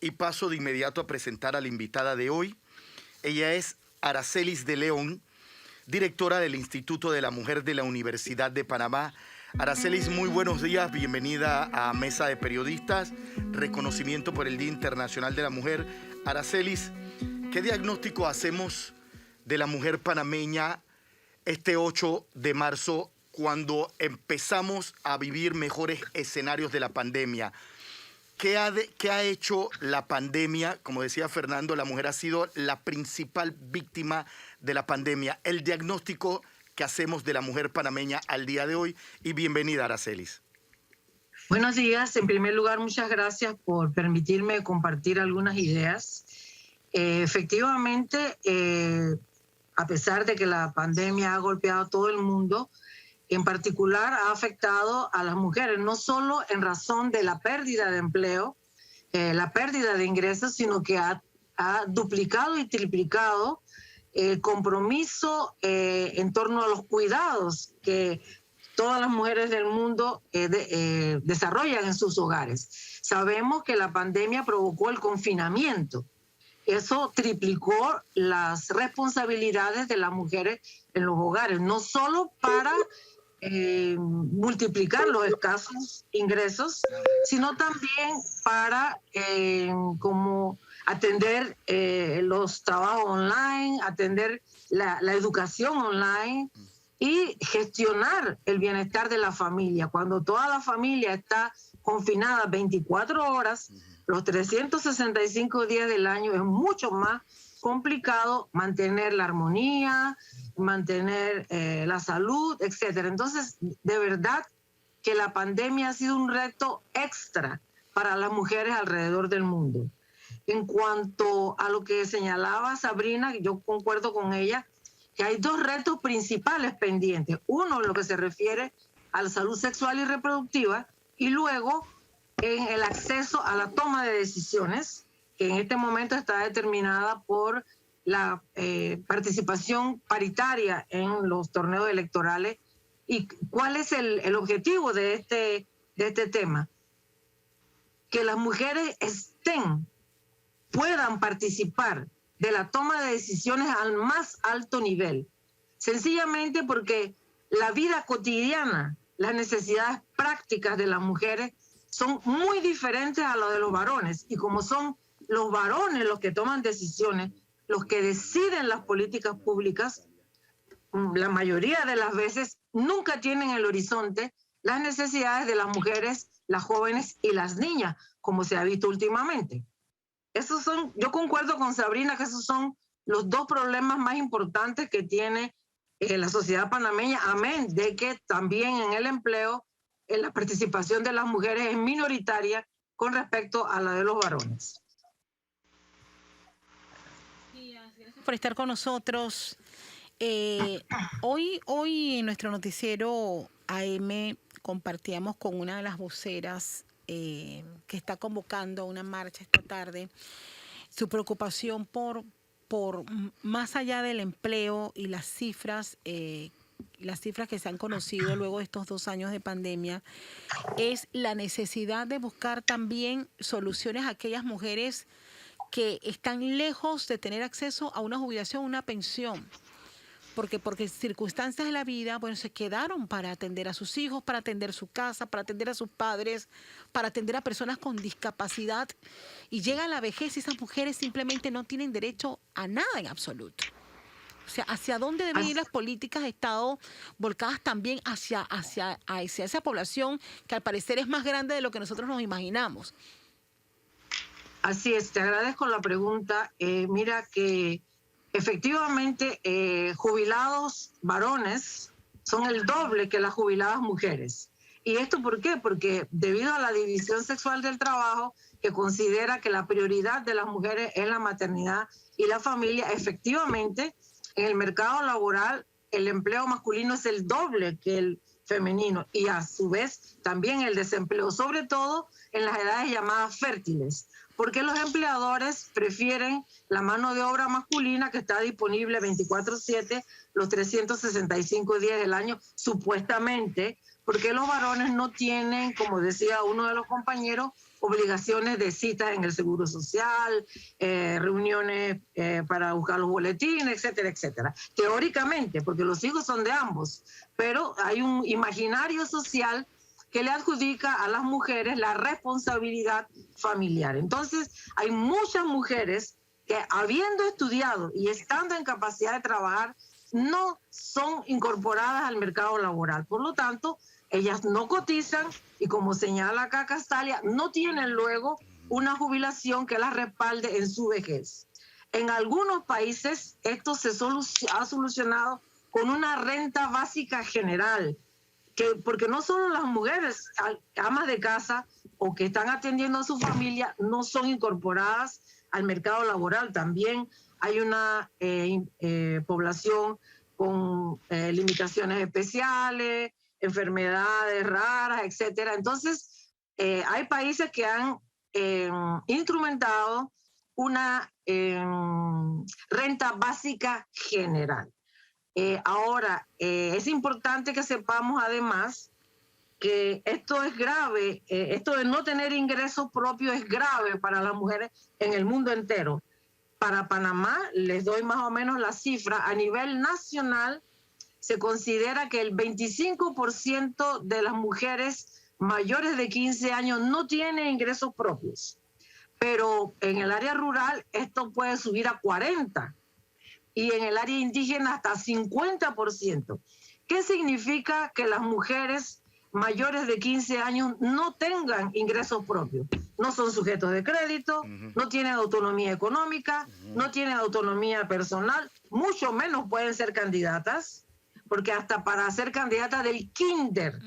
y paso de inmediato a presentar a la invitada de hoy. Ella es Aracelis de León, directora del Instituto de la Mujer de la Universidad de Panamá. Aracelis, muy buenos días, bienvenida a Mesa de Periodistas, reconocimiento por el Día Internacional de la Mujer. Aracelis, ¿qué diagnóstico hacemos de la mujer panameña este 8 de marzo cuando empezamos a vivir mejores escenarios de la pandemia? ¿Qué ha hecho la pandemia? Como decía Fernando, la mujer ha sido la principal víctima de la pandemia. El diagnóstico que hacemos de la mujer panameña al día de hoy. Y bienvenida, Aracelis. Buenos días. En primer lugar, muchas gracias por permitirme compartir algunas ideas. Efectivamente, a pesar de que la pandemia ha golpeado a todo el mundo, en particular ha afectado a las mujeres, no solo en razón de la pérdida de empleo, la pérdida de ingresos, sino que ha duplicado y triplicado el compromiso en torno a los cuidados que todas las mujeres del mundo desarrollan en sus hogares. Sabemos que la pandemia provocó el confinamiento. Eso triplicó las responsabilidades de las mujeres en los hogares, no solo para multiplicar los escasos ingresos, sino también para como atender los trabajos online, atender la educación online y gestionar el bienestar de la familia. Cuando toda la familia está confinada 24 horas, los 365 días del año, es mucho más complicado mantener la armonía, mantener la salud, etcétera. Entonces, de verdad que la pandemia ha sido un reto extra para las mujeres alrededor del mundo. En cuanto a lo que señalaba Sabrina, yo concuerdo con ella, que hay dos retos principales pendientes. Uno, en lo que se refiere a la salud sexual y reproductiva, y luego en el acceso a la toma de decisiones, que en este momento está determinada por la participación paritaria en los torneos electorales. ¿Y cuál es el objetivo de este tema? Que las mujeres puedan participar de la toma de decisiones al más alto nivel, sencillamente porque la vida cotidiana, las necesidades prácticas de las mujeres son muy diferentes a las de los varones, y como son los varones los que toman decisiones, los que deciden las políticas públicas, la mayoría de las veces nunca tienen en el horizonte las necesidades de las mujeres, las jóvenes y las niñas, como se ha visto últimamente. Yo concuerdo con Sabrina que esos son los dos problemas más importantes que tiene la sociedad panameña, amén de que también en el empleo la participación de las mujeres es minoritaria con respecto a la de los varones. Gracias por estar con nosotros. Hoy en nuestro noticiero AM compartíamos con una de las voceras que está convocando a una marcha esta tarde su preocupación por más allá del empleo y las cifras que se han conocido luego de estos 2 años de pandemia, es la necesidad de buscar también soluciones a aquellas mujeres que están lejos de tener acceso a una jubilación, una pensión. Porque circunstancias de la vida, bueno, se quedaron para atender a sus hijos, para atender su casa, para atender a sus padres, para atender a personas con discapacidad. Y llega la vejez y esas mujeres simplemente no tienen derecho a nada en absoluto. O sea, ¿hacia dónde deben ir las políticas de Estado volcadas también hacia esa población que al parecer es más grande de lo que nosotros nos imaginamos? Así es, te agradezco la pregunta. Mira que efectivamente, jubilados varones son el doble que las jubiladas mujeres. ¿Y esto por qué? Porque debido a la división sexual del trabajo, que considera que la prioridad de las mujeres es la maternidad y la familia, efectivamente, en el mercado laboral el empleo masculino es el doble que el femenino, y a su vez también el desempleo, sobre todo en las edades llamadas fértiles, porque los empleadores prefieren la mano de obra masculina que está disponible 24/7, los 365 días del año, supuestamente, porque los varones no tienen, como decía uno de los compañeros, obligaciones de citas en el Seguro Social, reuniones para buscar los boletines, etcétera, etcétera. Teóricamente, porque los hijos son de ambos, pero hay un imaginario social que le adjudica a las mujeres la responsabilidad familiar. Entonces, hay muchas mujeres que, habiendo estudiado y estando en capacidad de trabajar, no son incorporadas al mercado laboral. Por lo tanto, ellas no cotizan y, como señala acá Castalia, no tienen luego una jubilación que las respalde en su vejez. En algunos países esto se ha solucionado con una renta básica general, porque no solo las mujeres amas de casa o que están atendiendo a su familia no son incorporadas al mercado laboral, también hay una población con limitaciones especiales, enfermedades raras, etcétera. Entonces, hay países que han instrumentado una renta básica general. Ahora, es importante que sepamos además que esto es grave, esto de no tener ingresos propios es grave para las mujeres en el mundo entero. Para Panamá, les doy más o menos la cifra, a nivel nacional se considera que el 25% de las mujeres mayores de 15 años no tienen ingresos propios, pero en el área rural esto puede subir a 40%. Y en el área indígena hasta 50%. ¿Qué significa que las mujeres mayores de 15 años no tengan ingresos propios? No son sujetos de crédito, no tienen autonomía económica, no tienen autonomía personal, mucho menos pueden ser candidatas, porque hasta para ser candidata del kinder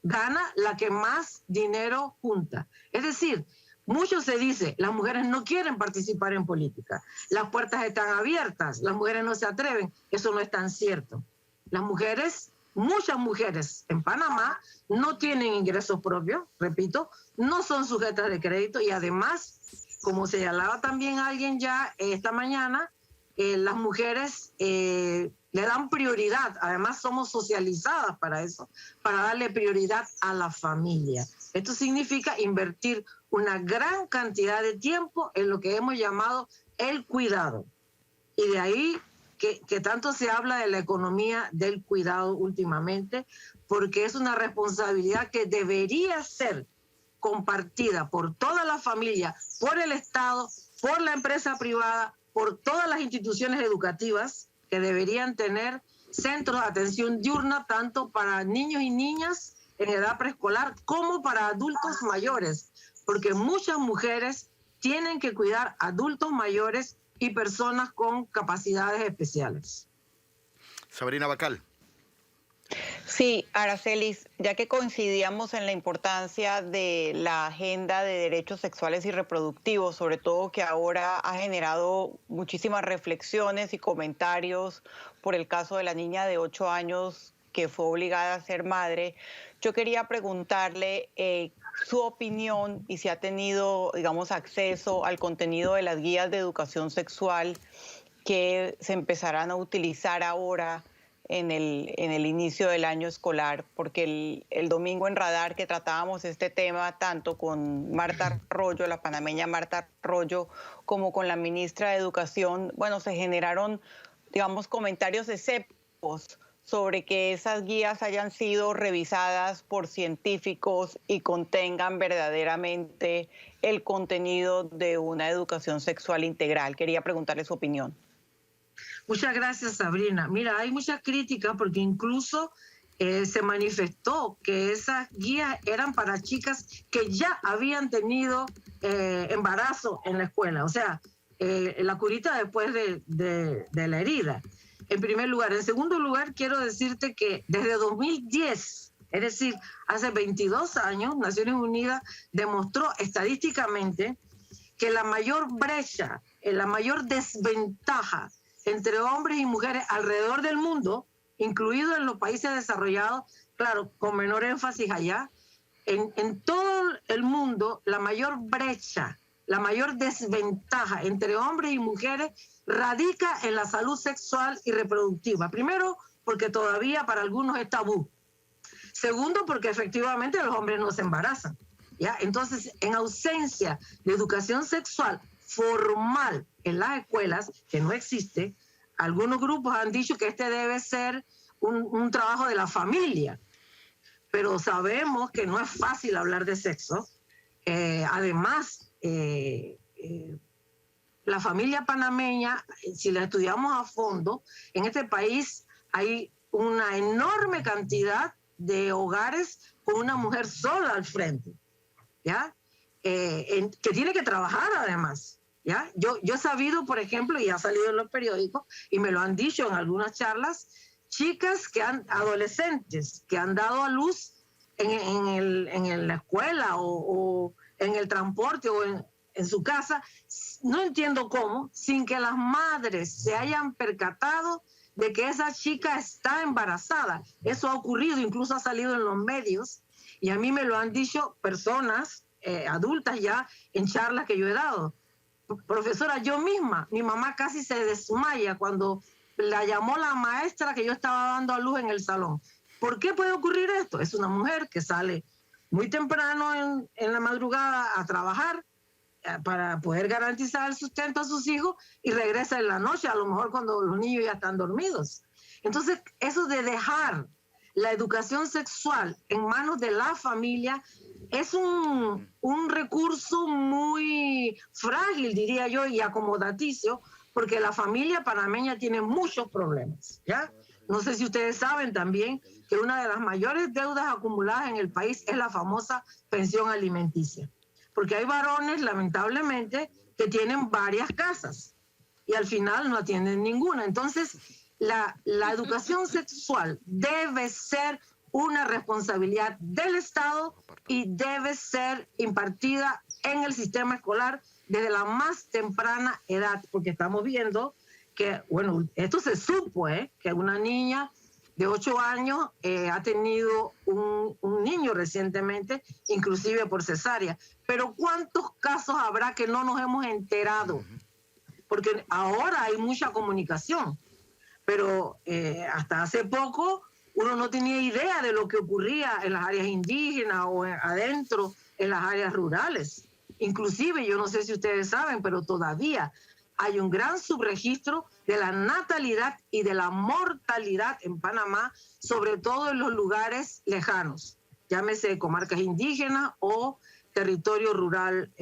gana la que más dinero junta. Es decir, mucho se dice, las mujeres no quieren participar en política, las puertas están abiertas, las mujeres no se atreven. Eso no es tan cierto. Las mujeres, muchas mujeres en Panamá no tienen ingresos propios, repito, no son sujetas de crédito y además, como señalaba también alguien ya esta mañana, las mujeres le dan prioridad, además somos socializadas para eso, para darle prioridad a la familia. Esto significa invertir una gran cantidad de tiempo en lo que hemos llamado el cuidado. Y de ahí que tanto se habla de la economía del cuidado últimamente, porque es una responsabilidad que debería ser compartida por toda la familia, por el Estado, por la empresa privada, por todas las instituciones educativas que deberían tener centros de atención diurna tanto para niños y niñas en edad preescolar como para adultos mayores, porque muchas mujeres tienen que cuidar adultos mayores y personas con capacidades especiales. Sabrina Bacal. Sí, Aracelis, ya que coincidíamos en la importancia de la agenda de derechos sexuales y reproductivos, sobre todo que ahora ha generado muchísimas reflexiones y comentarios por el caso de la niña de 8 años que fue obligada a ser madre, yo quería preguntarle su opinión y si ha tenido, digamos, acceso al contenido de las guías de educación sexual que se empezarán a utilizar ahora en el inicio del año escolar, porque el domingo en Radar que tratábamos este tema tanto con Marta Arroyo, la panameña Marta Arroyo, como con la ministra de Educación, bueno, se generaron, digamos, comentarios escépticos sobre que esas guías hayan sido revisadas por científicos y contengan verdaderamente el contenido de una educación sexual integral. Quería preguntarle su opinión. Muchas gracias, Sabrina. Mira, hay muchas críticas porque incluso se manifestó que esas guías eran para chicas que ya habían tenido embarazo en la escuela, o sea, la curita después de la herida, en primer lugar. En segundo lugar, quiero decirte que desde 2010, es decir, hace 22 años, Naciones Unidas demostró estadísticamente que la mayor brecha, la mayor desventaja entre hombres y mujeres alrededor del mundo, incluido en los países desarrollados, claro, con menor énfasis allá, en todo el mundo, la mayor brecha, la mayor desventaja entre hombres y mujeres radica en la salud sexual y reproductiva. Primero, porque todavía para algunos es tabú. Segundo, porque efectivamente los hombres no se embarazan. ¿ya? Entonces, en ausencia de educación sexual formal en las escuelas, que no existe, algunos grupos han dicho que este debe ser un trabajo de la familia, pero sabemos que no es fácil hablar de sexo. Además, la familia panameña, si la estudiamos a fondo, en este país hay una enorme cantidad de hogares con una mujer sola al frente, ¿ya? Que tiene que trabajar además, ¿ya? Yo he sabido, por ejemplo, y ha salido en los periódicos, y me lo han dicho en algunas charlas, chicas adolescentes que han dado a luz en la escuela o en el transporte o en su casa, no entiendo cómo, sin que las madres se hayan percatado de que esa chica está embarazada. Eso ha ocurrido, incluso ha salido en los medios, y a mí me lo han dicho personas adultas ya en charlas que yo he dado. Profesora, yo misma, mi mamá casi se desmaya cuando la llamó la maestra que yo estaba dando a luz en el salón. ¿Por qué puede ocurrir esto? Es una mujer que sale muy temprano en la madrugada a trabajar para poder garantizar el sustento a sus hijos y regresa en la noche, a lo mejor cuando los niños ya están dormidos. Entonces, eso de dejar la educación sexual en manos de la familia es un recurso muy frágil, diría yo, y acomodaticio, porque la familia panameña tiene muchos problemas, ¿ya? No sé si ustedes saben también que una de las mayores deudas acumuladas en el país es la famosa pensión alimenticia, porque hay varones, lamentablemente, que tienen varias casas y al final no atienden ninguna. Entonces, la educación sexual debe ser una responsabilidad del Estado y debe ser impartida en el sistema escolar desde la más temprana edad, porque estamos viendo que, bueno, esto se supo, que una niña de 8 años ha tenido un niño recientemente, inclusive por cesárea. Pero ¿cuántos casos habrá que no nos hemos enterado? Porque ahora hay mucha comunicación, pero hasta hace poco uno no tenía idea de lo que ocurría en las áreas indígenas o adentro en las áreas rurales. Inclusive, yo no sé si ustedes saben, pero todavía hay un gran subregistro de la natalidad y de la mortalidad en Panamá, sobre todo en los lugares lejanos, llámese comarcas indígenas o territorio rural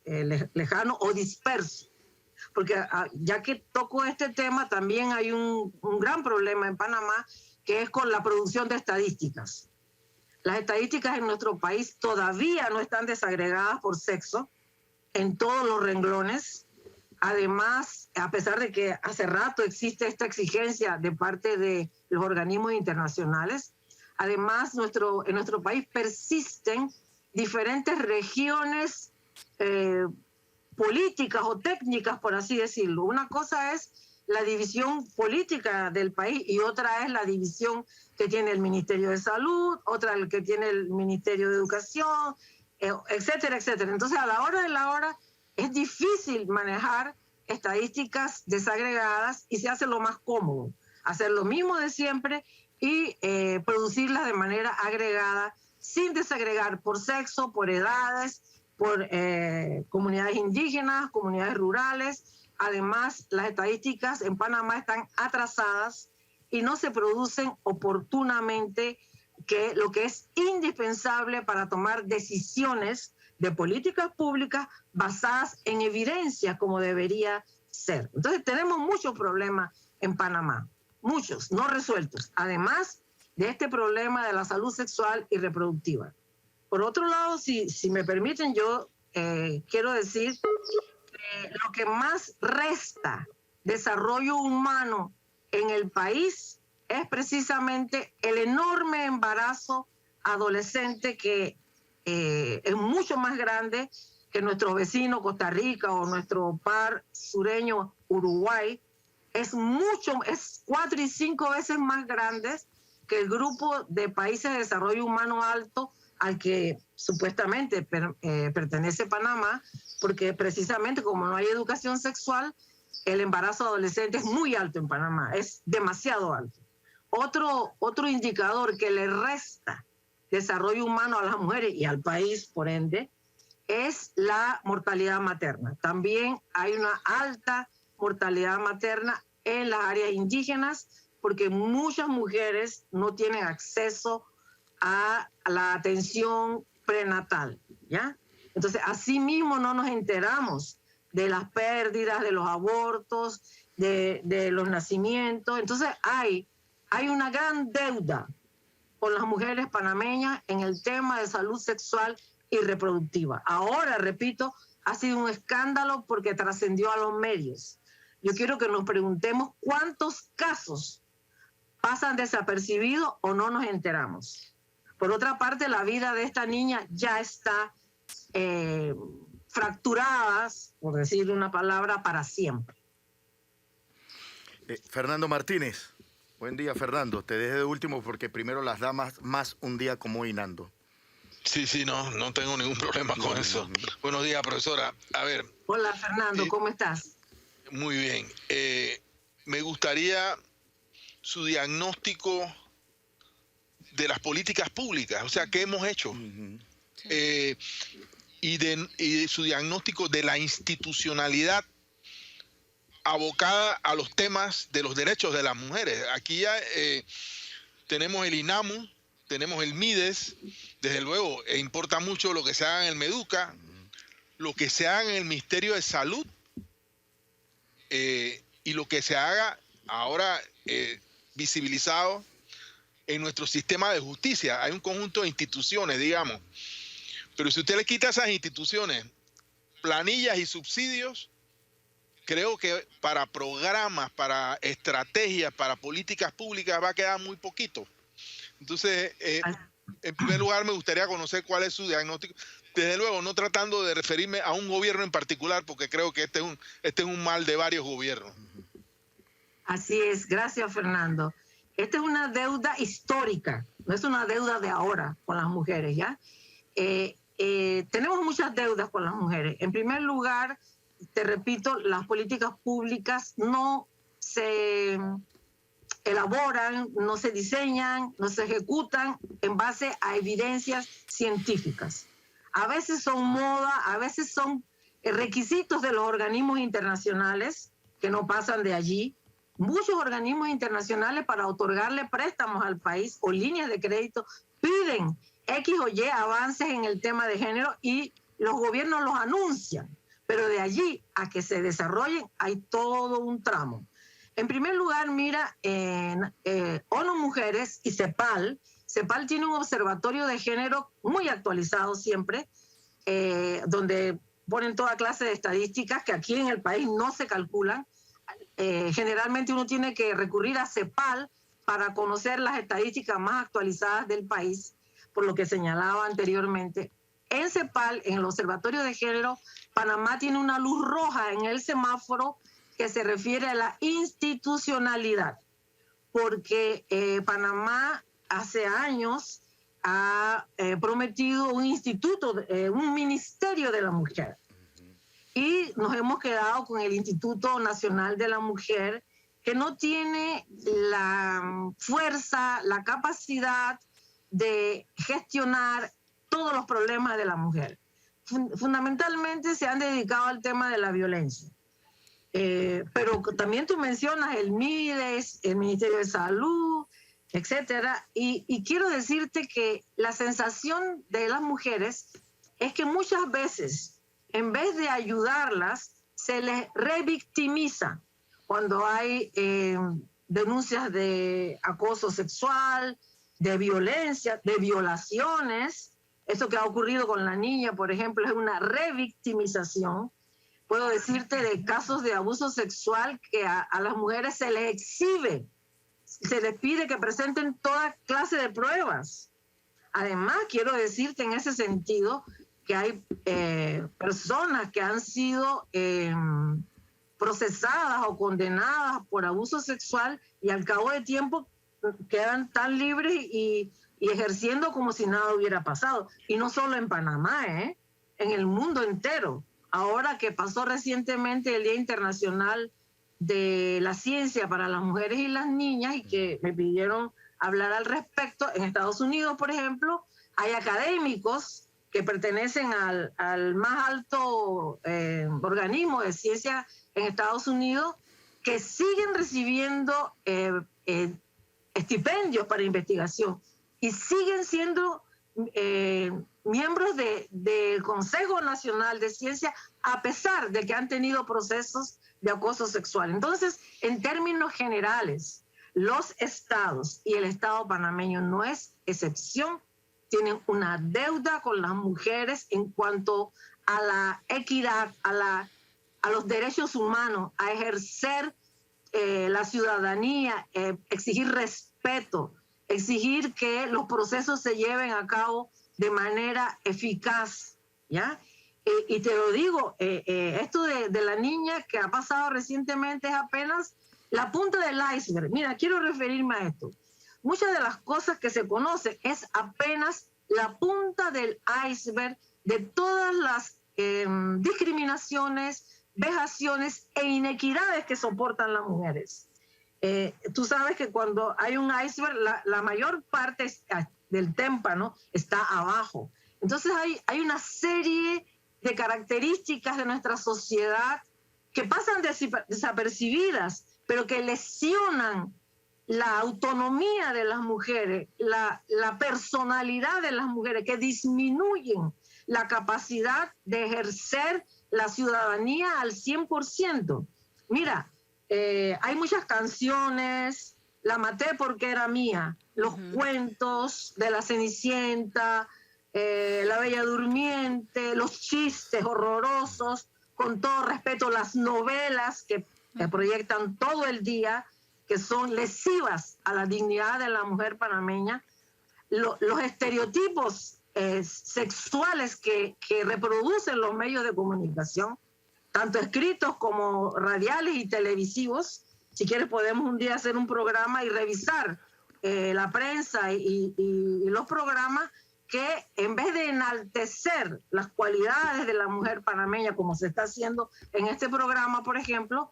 lejano o disperso. Porque ya que toco este tema, también hay un gran problema en Panamá, que es con la producción de estadísticas. Las estadísticas en nuestro país todavía no están desagregadas por sexo en todos los renglones. Además, a pesar de que hace rato existe esta exigencia de parte de los organismos internacionales, además en nuestro país persisten diferentes regiones políticas o técnicas, por así decirlo. Una cosa es la división política del país y otra es la división que tiene el Ministerio de Salud, otra el que tiene el Ministerio de Educación, etcétera, etcétera. Entonces, a la hora de la hora es difícil manejar estadísticas desagregadas y se hace lo más cómodo, hacer lo mismo de siempre y producirlas de manera agregada, sin desagregar por sexo, por edades, por comunidades indígenas, comunidades rurales. Además, las estadísticas en Panamá están atrasadas y no se producen oportunamente, que lo que es indispensable para tomar decisiones de políticas públicas basadas en evidencia, como debería ser. Entonces, tenemos muchos problemas en Panamá, muchos no resueltos, además de este problema de la salud sexual y reproductiva. Por otro lado, si me permiten, yo quiero decir que lo que más resta desarrollo humano en el país es precisamente el enorme embarazo adolescente, que es mucho más grande que nuestro vecino Costa Rica o nuestro par sureño Uruguay. Es 4 y 5 veces más grande que el grupo de países de desarrollo humano alto al que supuestamente pertenece Panamá, porque precisamente como no hay educación sexual, el embarazo adolescente es muy alto en Panamá, es demasiado alto. Otro indicador que le resta desarrollo humano a las mujeres y al país, por ende, es la mortalidad materna. También hay una alta mortalidad materna en las áreas indígenas porque muchas mujeres no tienen acceso a la atención prenatal, ¿ya? Entonces, así mismo no nos enteramos de las pérdidas, de los abortos, de los nacimientos. Entonces, hay una gran deuda con las mujeres panameñas en el tema de salud sexual y reproductiva. Ahora, repito, ha sido un escándalo porque trascendió a los medios. Yo quiero que nos preguntemos cuántos casos pasan desapercibidos o no nos enteramos. Por otra parte, la vida de esta niña ya está fracturada, por decir una palabra, para siempre. Fernando Martínez. Buen día, Fernando. Te dejé de último porque primero las damas, más un día como hoy, Nando. Sí, no tengo ningún problema con eso. Buenos días, profesora. A ver. Hola, Fernando, ¿cómo estás? Muy bien. Me gustaría su diagnóstico de las políticas públicas, o sea, ¿qué hemos hecho? Y de su diagnóstico de la institucionalidad abocada a los temas de los derechos de las mujeres. Aquí ya tenemos el INAMU, tenemos el MIDES, desde luego importa mucho lo que se haga en el MEDUCA, lo que se haga en el Ministerio de Salud y lo que se haga ahora visibilizado en nuestro sistema de justicia. Hay un conjunto de instituciones, digamos, pero si usted le quita a esas instituciones planillas y subsidios, creo que para programas, para estrategias, para políticas públicas va a quedar muy poquito. Entonces, en primer lugar, me gustaría conocer cuál es su diagnóstico. Desde luego, no tratando de referirme a un gobierno en particular, porque creo que este es un mal de varios gobiernos. Así es, gracias, Fernando. Esta es una deuda histórica, no es una deuda de ahora con las mujeres, ¿ya? Tenemos muchas deudas con las mujeres. En primer lugar, te repito, las políticas públicas no se elaboran, no se diseñan, no se ejecutan en base a evidencias científicas. A veces son moda, a veces son requisitos de los organismos internacionales que no pasan de allí. Muchos organismos internacionales para otorgarle préstamos al país o líneas de crédito piden X o Y avances en el tema de género y los gobiernos los anuncian. Pero de allí a que se desarrollen hay todo un tramo. En primer lugar, mira, ONU Mujeres y CEPAL tiene un observatorio de género muy actualizado siempre, donde ponen toda clase de estadísticas que aquí en el país no se calculan. Generalmente uno tiene que recurrir a CEPAL para conocer las estadísticas más actualizadas del país, por lo que señalaba anteriormente. En CEPAL, en el Observatorio de Género, Panamá tiene una luz roja en el semáforo que se refiere a la institucionalidad, porque Panamá hace años ha prometido un instituto, un ministerio de la mujer. Y nos hemos quedado con el Instituto Nacional de la Mujer, que no tiene la fuerza, la capacidad de gestionar todos los problemas de la mujer. Fundamentalmente se han dedicado al tema de la violencia. Pero también tú mencionas el MIDES, el Ministerio de Salud, etcétera. Y quiero decirte que la sensación de las mujeres es que muchas veces, en vez de ayudarlas, se les revictimiza cuando hay denuncias de acoso sexual, de violencia, de violaciones. Eso que ha ocurrido con la niña, por ejemplo, es una revictimización. Puedo decirte de casos de abuso sexual que a las mujeres se les exhibe, se les pide que presenten toda clase de pruebas. Además, quiero decirte en ese sentido que hay personas que han sido procesadas o condenadas por abuso sexual y al cabo de tiempo quedan tan libres y ejerciendo como si nada hubiera pasado. Y no solo en Panamá, en el mundo entero. Ahora que pasó recientemente el Día Internacional de la Ciencia para las Mujeres y las Niñas y que me pidieron hablar al respecto, en Estados Unidos, por ejemplo, hay académicos que pertenecen al más alto organismo de ciencia en Estados Unidos que siguen recibiendo estipendios para investigación y siguen siendo miembros del Consejo Nacional de Ciencia a pesar de que han tenido procesos de acoso sexual. Entonces, en términos generales, los estados y el estado panameño no es excepción, tienen una deuda con las mujeres en cuanto a la equidad, a los derechos humanos, a ejercer la ciudadanía, exigir respeto, exigir que los procesos se lleven a cabo de manera eficaz, ¿ya? Y te lo digo, esto de la niña que ha pasado recientemente es apenas la punta del iceberg. Mira, quiero referirme a esto. Muchas de las cosas que se conocen es apenas la punta del iceberg de todas las discriminaciones, vejaciones e inequidades que soportan las mujeres. Tú sabes que cuando hay un iceberg, la mayor parte del témpano está abajo. Entonces hay una serie de características de nuestra sociedad que pasan desapercibidas, pero que lesionan la autonomía de las mujeres, la personalidad de las mujeres, que disminuyen la capacidad de ejercer la ciudadanía al 100%. Mira, hay muchas canciones, La maté porque era mía, los cuentos de la Cenicienta, La Bella Durmiente, los chistes horrorosos, con todo respeto, las novelas que proyectan todo el día, que son lesivas a la dignidad de la mujer panameña, los estereotipos sexuales que reproducen los medios de comunicación, tanto escritos como radiales y televisivos. Si quieres podemos un día hacer un programa y revisar la prensa y los programas que en vez de enaltecer las cualidades de la mujer panameña, como se está haciendo en este programa, por ejemplo,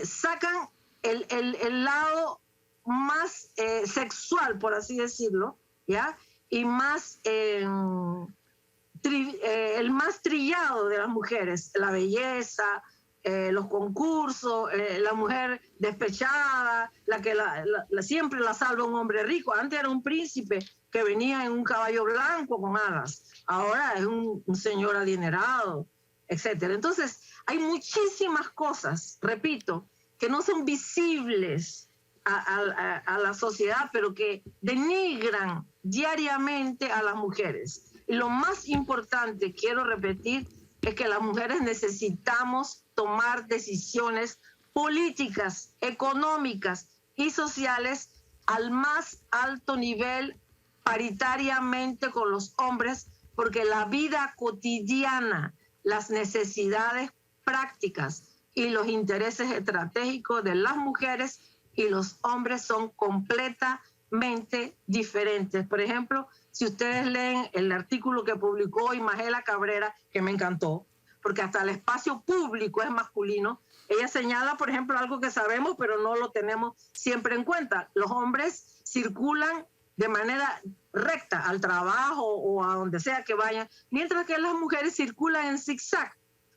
sacan el lado más sexual, por así decirlo, ¿ya? Y más el más trillado de las mujeres, la belleza, los concursos, la mujer despechada, la que siempre la salva un hombre rico. Antes era un príncipe que venía en un caballo blanco con alas, ahora es un señor adinerado, etcétera. Entonces, hay muchísimas cosas, repito, que no son visibles a la sociedad, pero que denigran diariamente a las mujeres. Y lo más importante, quiero repetir, es que las mujeres necesitamos tomar decisiones políticas, económicas y sociales al más alto nivel, paritariamente con los hombres, porque la vida cotidiana, las necesidades prácticas y los intereses estratégicos de las mujeres y los hombres son completamente diferentes. Por ejemplo, si ustedes leen el artículo que publicó Imagela Cabrera, que me encantó, porque hasta el espacio público es masculino, ella señala, por ejemplo, algo que sabemos, pero no lo tenemos siempre en cuenta. Los hombres circulan de manera recta al trabajo o a donde sea que vayan, mientras que las mujeres circulan en zigzag,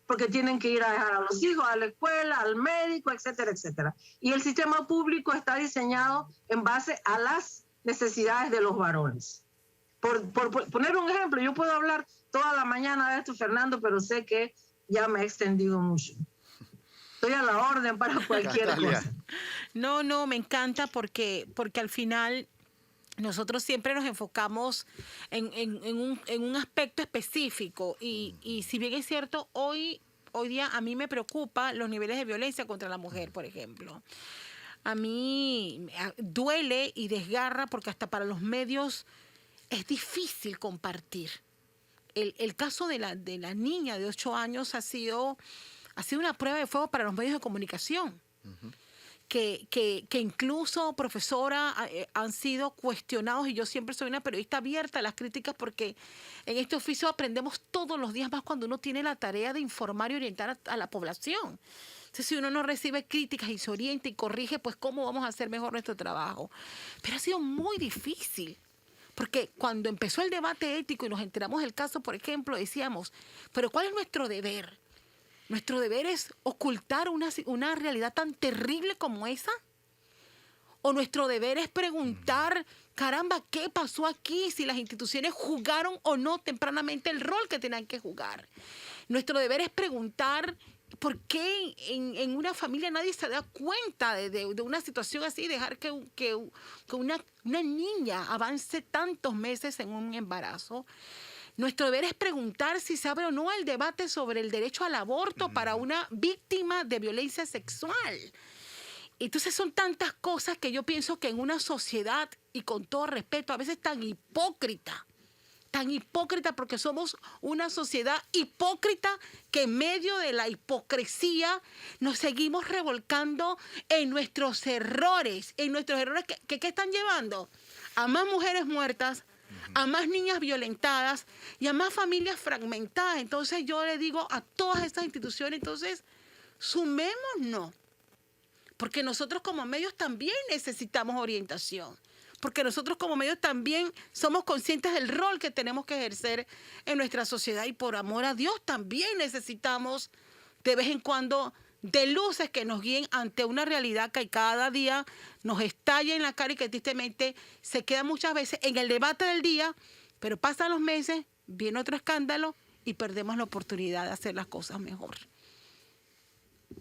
porque tienen que ir a dejar a los hijos a la escuela, al médico, etcétera, etcétera. Y el sistema público está diseñado en base a las necesidades de los varones. Por poner un ejemplo, yo puedo hablar toda la mañana de esto, Fernando, pero sé que ya me he extendido mucho. Estoy a la orden para cualquier cosa. No, me encanta porque al final nosotros siempre nos enfocamos en un aspecto específico y si bien es cierto, hoy día a mí me preocupa los niveles de violencia contra la mujer, por ejemplo. A mí duele y desgarra porque hasta para los medios es difícil compartir. El caso de la niña de 8 años ha sido una prueba de fuego para los medios de comunicación. Uh-huh. Que incluso, profesora, han sido cuestionados, y yo siempre soy una periodista abierta a las críticas porque en este oficio aprendemos todos los días más cuando uno tiene la tarea de informar y orientar a la población. Entonces, si uno no recibe críticas y se orienta y corrige, pues ¿cómo vamos a hacer mejor nuestro trabajo? Pero ha sido muy difícil Porque cuando empezó el debate ético y nos enteramos del caso, por ejemplo, decíamos, pero ¿cuál es nuestro deber? ¿Nuestro deber es ocultar una realidad tan terrible como esa? ¿O nuestro deber es preguntar, caramba, qué pasó aquí? Si las instituciones jugaron o no tempranamente el rol que tenían que jugar. Nuestro deber es preguntar por qué en una familia nadie se da cuenta de una situación así, dejar que una niña avance tantos meses en un embarazo. Nuestro deber es preguntar si se abre o no el debate sobre el derecho al aborto para una víctima de violencia sexual. Entonces son tantas cosas que yo pienso que en una sociedad, y con todo respeto, a veces tan hipócrita porque somos una sociedad hipócrita que en medio de la hipocresía nos seguimos revolcando en nuestros errores que están llevando a más mujeres muertas, a más niñas violentadas y a más familias fragmentadas. Entonces yo le digo a todas estas instituciones, entonces sumémonos, porque nosotros como medios también necesitamos orientación, porque nosotros como medios también somos conscientes del rol que tenemos que ejercer en nuestra sociedad y por amor a Dios también necesitamos de vez en cuando de luces que nos guíen ante una realidad que cada día nos estalla en la cara y que tristemente se queda muchas veces en el debate del día, pero pasan los meses, viene otro escándalo y perdemos la oportunidad de hacer las cosas mejor.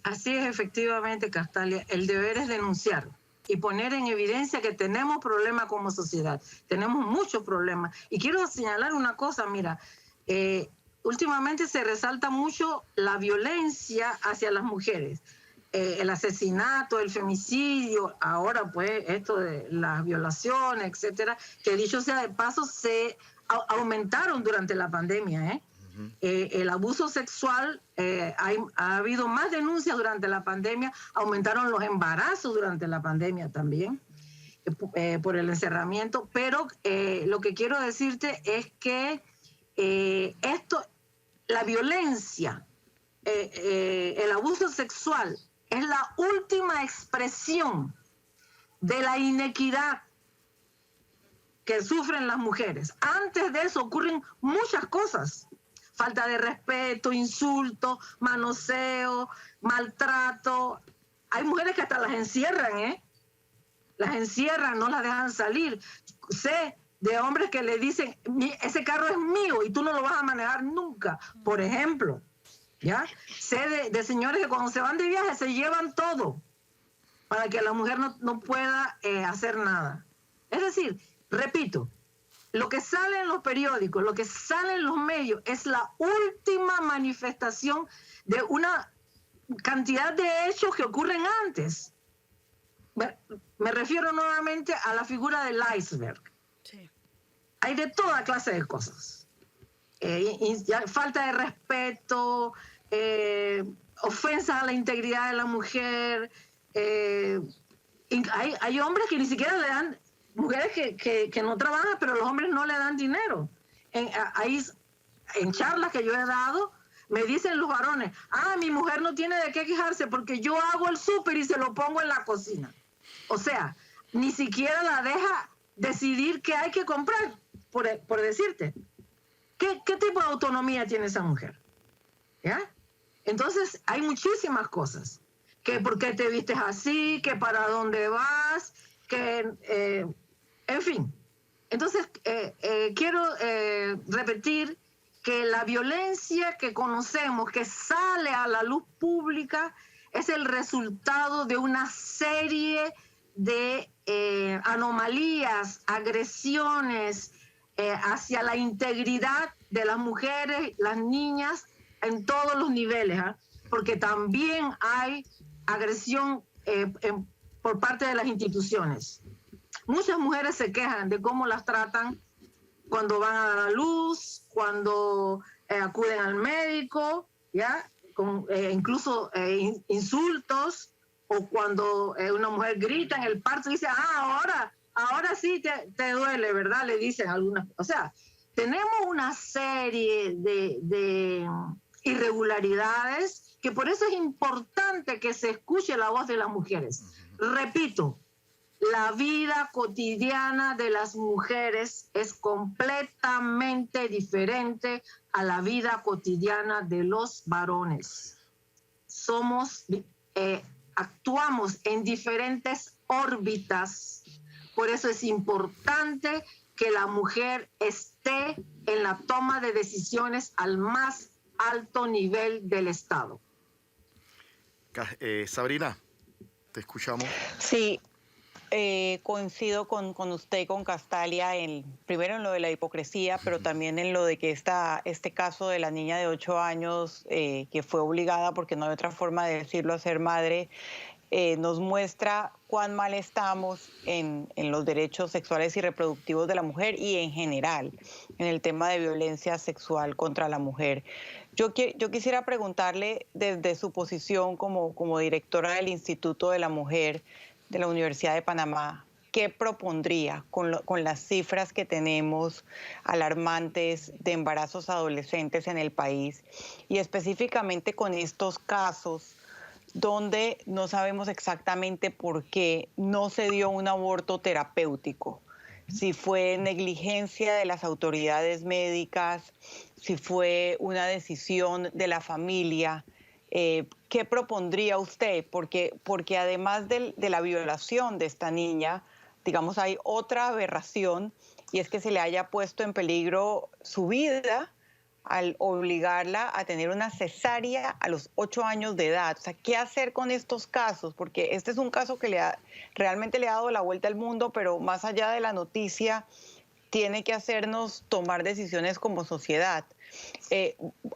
Así es, efectivamente, Castalia. El deber es denunciar y poner en evidencia que tenemos problemas como sociedad. Tenemos muchos problemas. Y quiero señalar una cosa, mira, últimamente se resalta mucho la violencia hacia las mujeres. El asesinato, el femicidio, ahora pues esto de las violaciones, etcétera, que dicho sea de paso, se aumentaron durante la pandemia, el abuso sexual, ha habido más denuncias durante la pandemia, aumentaron los embarazos durante la pandemia también, por el encerramiento, pero lo que quiero decirte es que la violencia, el abuso sexual es la última expresión de la inequidad que sufren las mujeres. Antes de eso ocurren muchas cosas. Falta de respeto, insulto, manoseo, maltrato. Hay mujeres que hasta las encierran, Las encierran, no las dejan salir. Sé de hombres que le dicen, ese carro es mío y tú no lo vas a manejar nunca, por ejemplo. ¿Ya? Sé de señores que cuando se van de viaje se llevan todo para que la mujer no pueda hacer nada. Es decir, repito, lo que sale en los periódicos, lo que sale en los medios es la última manifestación de una cantidad de hechos que ocurren antes. Me refiero nuevamente a la figura del iceberg. Sí. Hay de toda clase de cosas. Falta de respeto, ofensa a la integridad de la mujer. Hay hombres que ni siquiera le dan, mujeres que no trabajan, pero los hombres no le dan dinero. En charlas que yo he dado, me dicen los varones, mi mujer no tiene de qué quejarse porque yo hago el súper y se lo pongo en la cocina. O sea, ni siquiera la deja decidir qué hay que comprar, por decirte. ¿Qué tipo de autonomía tiene esa mujer? ¿Ya? Entonces, hay muchísimas cosas. Que por qué te vistes así, que para dónde vas, que... en fin. Entonces, quiero repetir que la violencia que conocemos, que sale a la luz pública, es el resultado de una serie de anomalías, agresiones hacia la integridad de las mujeres, las niñas, en todos los niveles, porque también hay agresión por parte de las instituciones. Muchas mujeres se quejan de cómo las tratan cuando van a dar a luz, cuando acuden al médico, ¿ya? Con incluso insultos, o cuando una mujer grita en el parto y dice, ahora sí te duele, ¿verdad? Le dicen algunas. O sea, tenemos una serie de irregularidades que por eso es importante que se escuche la voz de las mujeres. Repito, la vida cotidiana de las mujeres es completamente diferente a la vida cotidiana de los varones. Actuamos en diferentes órbitas, por eso es importante que la mujer esté en la toma de decisiones al más alto nivel del Estado. Sabrina, te escuchamos. Sí, coincido con usted y con Castalia, primero en lo de la hipocresía, pero también en lo de que este caso de la niña de 8 años que fue obligada, porque no hay otra forma de decirlo, a ser madre, nos muestra cuán mal estamos en los derechos sexuales y reproductivos de la mujer y en general en el tema de violencia sexual contra la mujer. Yo quisiera preguntarle desde su posición como directora del Instituto de la Mujer de la Universidad de Panamá, ¿qué propondría con las cifras que tenemos alarmantes de embarazos adolescentes en el país y específicamente con estos casos donde no sabemos exactamente por qué no se dio un aborto terapéutico? Si fue negligencia de las autoridades médicas, si fue una decisión de la familia. ¿Qué propondría usted? Porque además de la violación de esta niña, digamos, hay otra aberración, y es que se le haya puesto en peligro su vida al obligarla a tener una cesárea a los 8 años de edad. O sea, ¿qué hacer con estos casos? Porque este es un caso que realmente le ha dado la vuelta al mundo, pero más allá de la noticia, tiene que hacernos tomar decisiones como sociedad.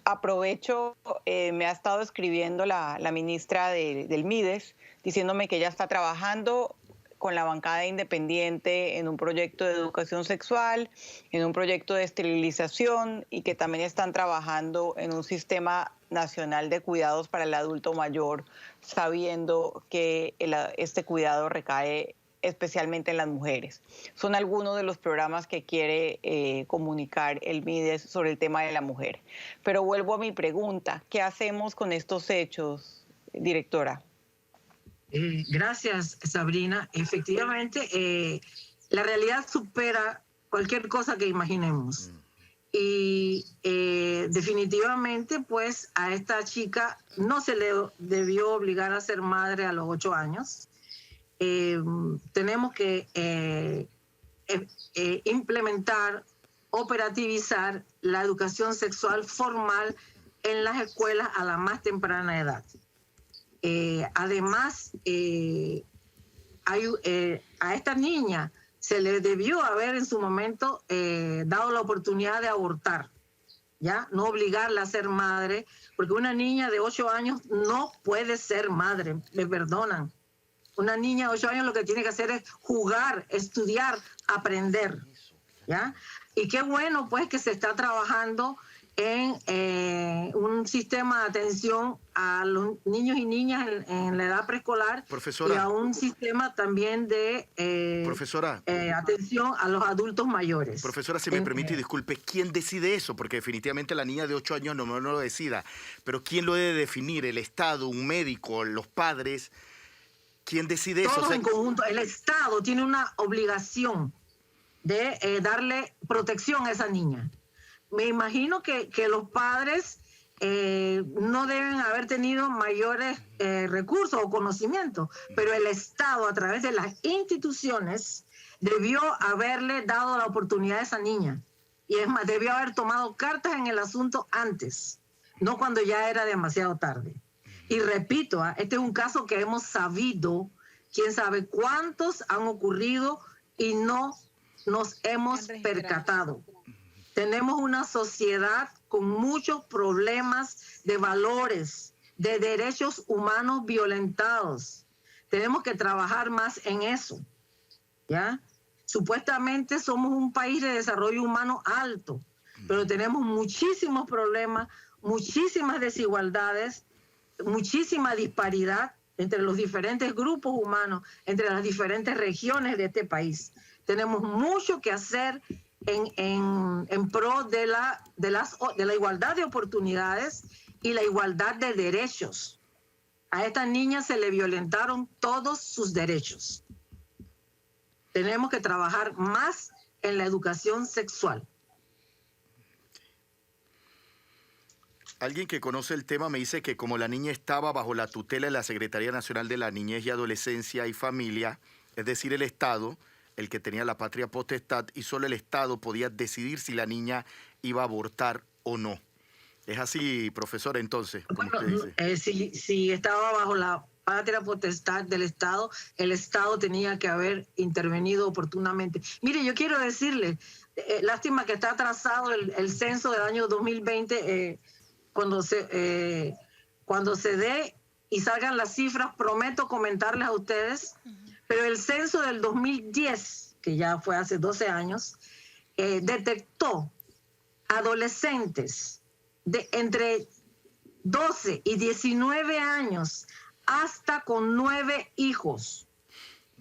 Aprovecho, me ha estado escribiendo la ministra del MIDES, diciéndome que ella está trabajando con la bancada independiente en un proyecto de educación sexual, en un proyecto de esterilización, y que también están trabajando en un sistema nacional de cuidados para el adulto mayor, sabiendo que este cuidado recae especialmente en las mujeres. Son algunos de los programas que quiere comunicar el MIDES sobre el tema de la mujer. Pero vuelvo a mi pregunta, ¿qué hacemos con estos hechos, directora? Gracias, Sabrina. Efectivamente, la realidad supera cualquier cosa que imaginemos. Y definitivamente, pues, a esta chica no se le debió obligar a ser madre a los 8 años. Tenemos que implementar, operativizar la educación sexual formal en las escuelas a la más temprana edad. Además, a esta niña se le debió haber en su momento dado la oportunidad de abortar, ¿ya? No obligarla a ser madre, porque una niña de 8 años no puede ser madre, me perdonan. Una niña de 8 años lo que tiene que hacer es jugar, estudiar, aprender, ¿ya? Y qué bueno, pues, que se está trabajando en un sistema de atención a los niños y niñas en la edad preescolar. Profesora, y a un sistema también de atención a los adultos mayores. Profesora, si me permite, y disculpe, ¿quién decide eso? Porque definitivamente la niña de 8 años no lo decida, pero ¿quién lo debe definir? ¿El Estado, un médico, los padres? ¿Quién decide eso? Todos en conjunto. El Estado tiene una obligación de darle protección a esa niña. Me imagino que los padres no deben haber tenido mayores recursos o conocimientos, pero el Estado, a través de las instituciones, debió haberle dado la oportunidad a esa niña. Y es más, debió haber tomado cartas en el asunto antes, no cuando ya era demasiado tarde. Y repito, este es un caso que hemos sabido, quién sabe cuántos han ocurrido y no nos hemos percatado. Tenemos una sociedad con muchos problemas de valores, de derechos humanos violentados. Tenemos que trabajar más en eso, ¿ya? Supuestamente somos un país de desarrollo humano alto, pero tenemos muchísimos problemas, muchísimas desigualdades, muchísima disparidad entre los diferentes grupos humanos, entre las diferentes regiones de este país. Tenemos mucho que hacer en pro de la igualdad de oportunidades y la igualdad de derechos. A esta niña se le violentaron todos sus derechos. tenemos que trabajar más en la educación sexual. Alguien que conoce el tema me dice que como la niña estaba bajo la tutela de la Secretaría Nacional de la Niñez y Adolescencia y Familia, es decir, el Estado, el que tenía la patria potestad, y solo el Estado podía decidir si la niña iba a abortar o no. ¿Es así, profesora, entonces, como usted dice? Si estaba bajo la patria potestad del Estado, el Estado tenía que haber intervenido oportunamente. Mire, yo quiero decirle, lástima que está atrasado el censo del año 2020, cuando se dé y salgan las cifras, prometo comentarles a ustedes, pero el censo del 2010, que ya fue hace 12 años, detectó adolescentes de entre 12 y 19 años hasta con 9 hijos.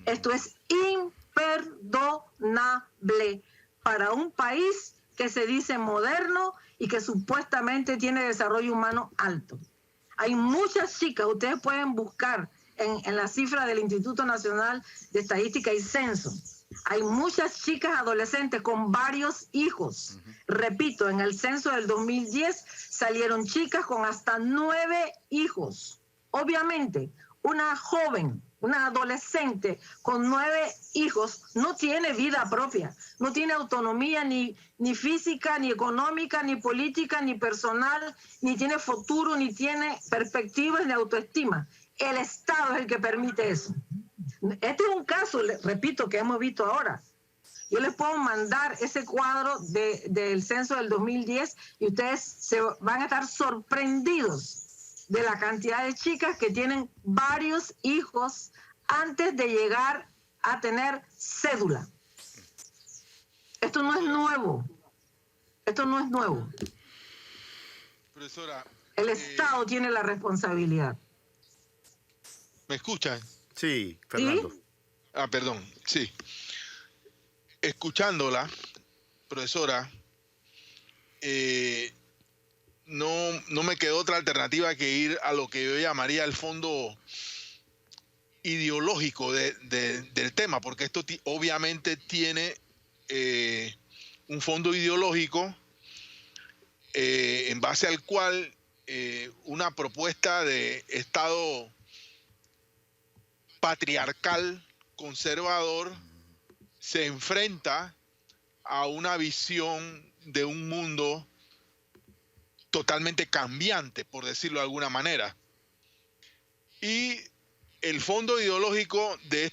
Esto es imperdonable para un país que se dice moderno y que supuestamente tiene desarrollo humano alto. Hay muchas chicas, ustedes pueden buscar en la cifra del Instituto Nacional de Estadística y Censo, hay muchas chicas adolescentes con varios hijos. Repito, en el censo del 2010 salieron chicas con hasta 9 hijos. Obviamente, una joven, una adolescente con 9 hijos no tiene vida propia, no tiene autonomía ni física, ni económica, ni política, ni personal, ni tiene futuro, ni tiene perspectivas, ni autoestima. El Estado es el que permite eso. Este es un caso, repito, que hemos visto ahora. Yo les puedo mandar ese cuadro del censo del 2010 y ustedes se van a estar sorprendidos de la cantidad de chicas que tienen varios hijos antes de llegar a tener cédula. Esto no es nuevo. Esto no es nuevo. Profesora, el Estado tiene la responsabilidad. ¿Me escuchan? Sí, Fernando. ¿Sí? Perdón, sí. Escuchándola, profesora, no me quedó otra alternativa que ir a lo que yo llamaría el fondo ideológico del tema, porque esto obviamente tiene un fondo ideológico en base al cual una propuesta de Estado patriarcal, conservador, se enfrenta a una visión de un mundo totalmente cambiante, por decirlo de alguna manera. Y el fondo ideológico de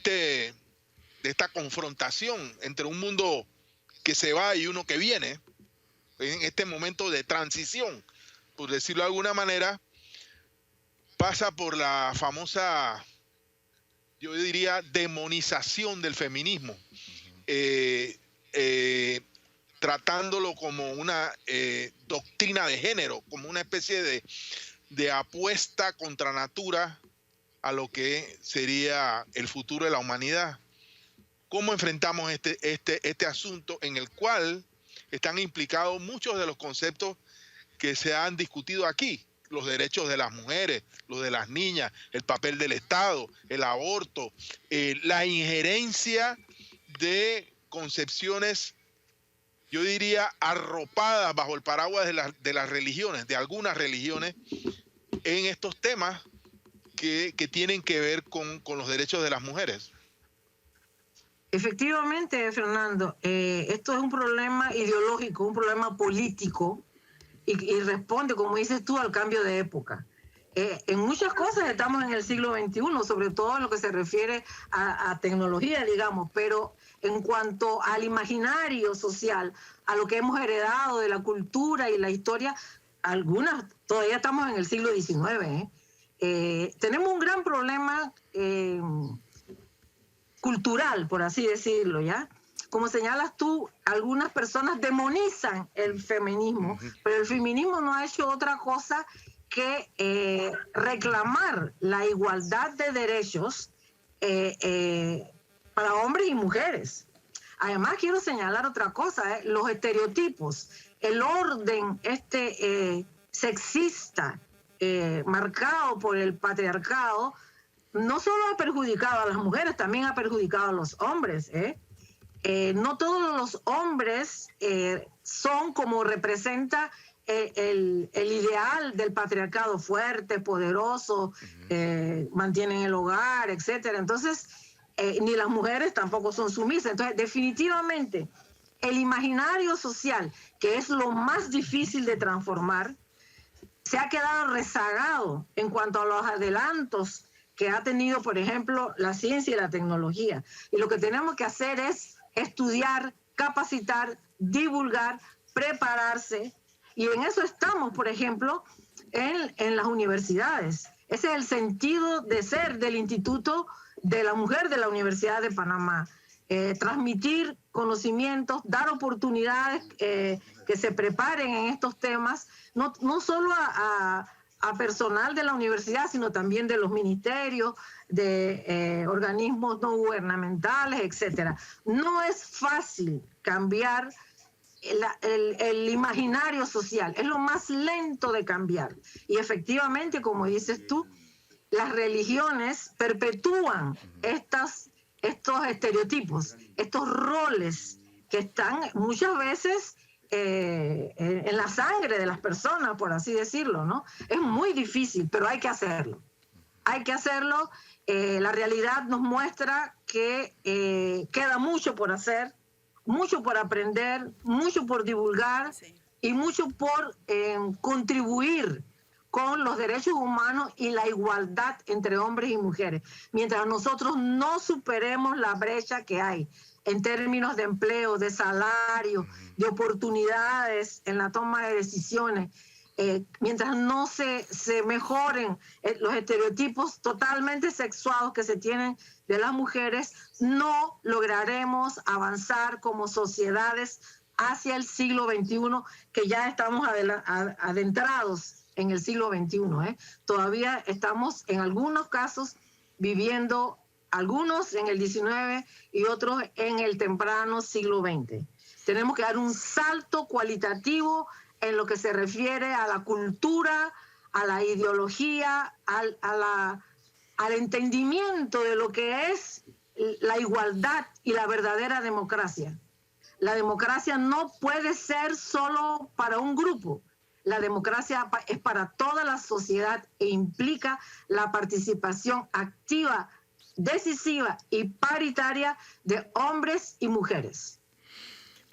esta confrontación entre un mundo que se va y uno que viene, en este momento de transición, por decirlo de alguna manera, pasa por la famosa, yo diría, demonización del feminismo, tratándolo como una doctrina de género, como una especie de apuesta contra natura a lo que sería el futuro de la humanidad. ¿Cómo enfrentamos este asunto en el cual están implicados muchos de los conceptos que se han discutido aquí? Los derechos de las mujeres, los de las niñas, el papel del Estado, el aborto, la injerencia de concepciones, yo diría, arropadas bajo el paraguas de las religiones, de algunas religiones, en estos temas que tienen que ver con los derechos de las mujeres. Efectivamente, Fernando, esto es un problema ideológico, un problema político, y responde, como dices tú, al cambio de época. En muchas cosas estamos en el siglo XXI, sobre todo en lo que se refiere a tecnología, digamos, pero en cuanto al imaginario social, a lo que hemos heredado de la cultura y la historia, algunas todavía estamos en el siglo XIX. Tenemos un gran problema cultural, por así decirlo, ¿ya? Como señalas tú, algunas personas demonizan el feminismo, pero el feminismo no ha hecho otra cosa que reclamar la igualdad de derechos para hombres y mujeres. Además, quiero señalar otra cosa, los estereotipos, el orden sexista marcado por el patriarcado, no solo ha perjudicado a las mujeres, también ha perjudicado a los hombres. no todos los hombres son como representa el ideal del patriarcado, fuerte, poderoso, mantienen el hogar, etcétera. Entonces, ni las mujeres tampoco son sumisas. Entonces, definitivamente, el imaginario social, que es lo más difícil de transformar, se ha quedado rezagado en cuanto a los adelantos que ha tenido, por ejemplo, la ciencia y la tecnología. Y lo que tenemos que hacer es estudiar, capacitar, divulgar, prepararse. Y en eso estamos, por ejemplo, en las universidades. Ese es el sentido de ser del Instituto de la Mujer de la Universidad de Panamá. Transmitir conocimientos, dar oportunidades que se preparen en estos temas, no solo a personal de la universidad, sino también de los ministerios, de organismos no gubernamentales, etcétera. No es fácil cambiar el imaginario social, es lo más lento de cambiar. Y efectivamente, como dices tú, las religiones perpetúan estos estereotipos, estos roles que están muchas veces en la sangre de las personas, por así decirlo, ¿no? Es muy difícil, pero hay que hacerlo. Hay que hacerlo. La realidad nos muestra que queda mucho por hacer, mucho por aprender, mucho por divulgar y mucho por contribuir con los derechos humanos y la igualdad entre hombres y mujeres. Mientras nosotros no superemos la brecha que hay en términos de empleo, de salario, de oportunidades en la toma de decisiones, mientras no se mejoren los estereotipos totalmente sexuados que se tienen de las mujeres, no lograremos avanzar como sociedades hacia el siglo XXI, que ya estamos adentrados en el siglo XXI. Todavía estamos en algunos casos viviendo, algunos en el XIX y otros en el temprano siglo XX. Tenemos que dar un salto cualitativo en lo que se refiere a la cultura, a la ideología, al entendimiento de lo que es la igualdad y la verdadera democracia. La democracia no puede ser solo para un grupo. La democracia es para toda la sociedad e implica la participación activa, decisiva y paritaria de hombres y mujeres.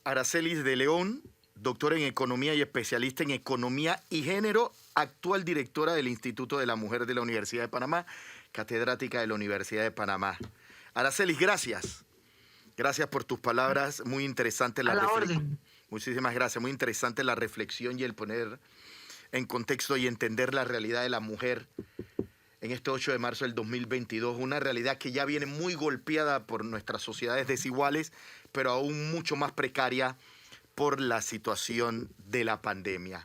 Aracelis de León, doctora en Economía y especialista en Economía y Género, actual directora del Instituto de la Mujer de la Universidad de Panamá, catedrática de la Universidad de Panamá. Aracelis, gracias. Gracias por tus palabras, muy interesante la reflexión. Muchísimas gracias, muy interesante la reflexión y el poner en contexto y entender la realidad de la mujer en este 8 de marzo del 2022, una realidad que ya viene muy golpeada por nuestras sociedades desiguales, pero aún mucho más precaria por la situación de la pandemia.